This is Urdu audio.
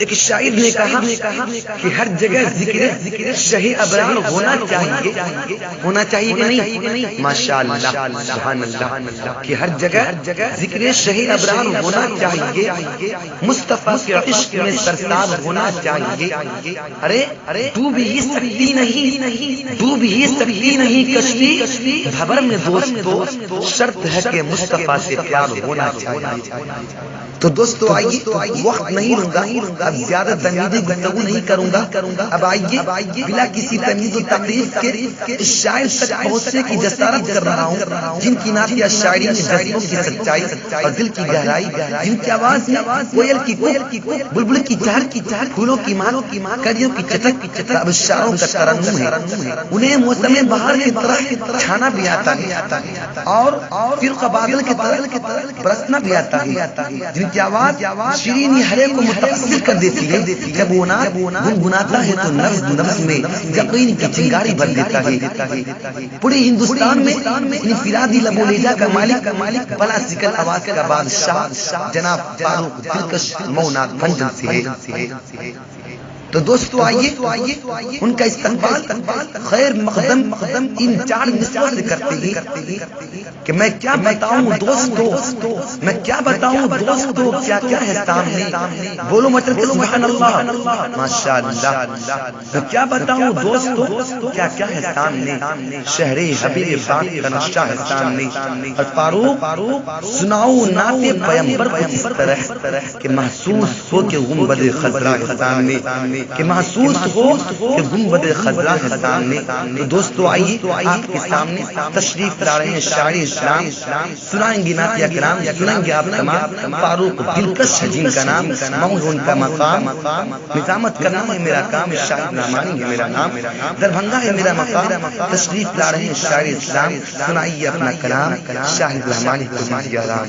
ایک شاعر نے کہا کہ ہر جگہ ذکر شہید ابرار ہونا چاہیے کہ نہیں؟ ماشاءاللہ سبحان اللہ کہ ہر جگہ ذکر شہید ابرار ہونا چاہیے، مصطفیٰ کے عشق میں سرساب ہونا چاہیے۔ ارے ڈوب ہی سکتی نہیں کشتی بھور میں دوستو، شرط ہے کہ مصطفیٰ سے پیار ہونا چاہیے۔ تو دوستو آئیے، وقت نہیں لوں گا، اب زیادہ تنیدی گفتگو نہیں کروں گا، اب آئیے بلا کسی تمیز و تقریب کے اس شاعر تک پہنچنے کی جسارت کر رہا ہوں جن کی نعتیہ شاعری میں جذبوں کی سچائی اور دل کی گہرائی، جن کی آواز میں کوئل کی کوک، بلبل کی چہر، پھولوں کی مانو، کلیوں کی چٹک، اب اشاروں کا ترنم ہے۔ انہیں موسم بہار کی طرح چھانا بھی آتا ہے اور فرقہ بادل کی طرح برسنا بھی آتا ہے، جن کی آواز شیرینی ہرے کو متاثر کر دیتی ہے۔ جب وہ گنگناتا ہے تو نفس میں یقین کی چنگاری بھر دیتا ہے۔ پورے ہندوستان میں انفرادی لب و لہجہ کا مالک بلا سکل آواز کا بادشاہ جناب فاروق دلکش مونا گنجن سے ہے۔ تو دوستو آئیے ان کا استقبال خیر مقدم ان چار مصروں سے کرتے ہیں کہ میں کیا بتاؤں دوستو، کیا ہے سامنے، بولو مطلب سبحان اللہ ماشاءاللہ۔ میں کیا بتاؤں دوستو، کیا ہے سامنے، شہر حبیب پاک کا نقشہ ہے سامنے، اور فاروق سناؤ نعت پیغمبر کو اس طرح کہ محسوس ہو کہ گنبد خضرا ہے سامنے، کہ محسوس ہو کہ گنبد خضرا ہے سامنے۔ تو دوستو آئیے آپ کے سامنے تشریف لا رہے ہیں شاعر اسلام، سنائیں گے نعتیہ کرام، سنائیں گے آپ تمام فاروق دلکش ہے جن کا نام، مئو ان کا مقام، نظامت کرنا ہے میرا کام، شاہد رحمانی ہے میرا نام، دربھنگا ہے میرا مقام، تشریف لا رہے ہیں شاعر اسلام، سنائیے اپنا کلام، شاہد رحمانی کو دیجیے آرام۔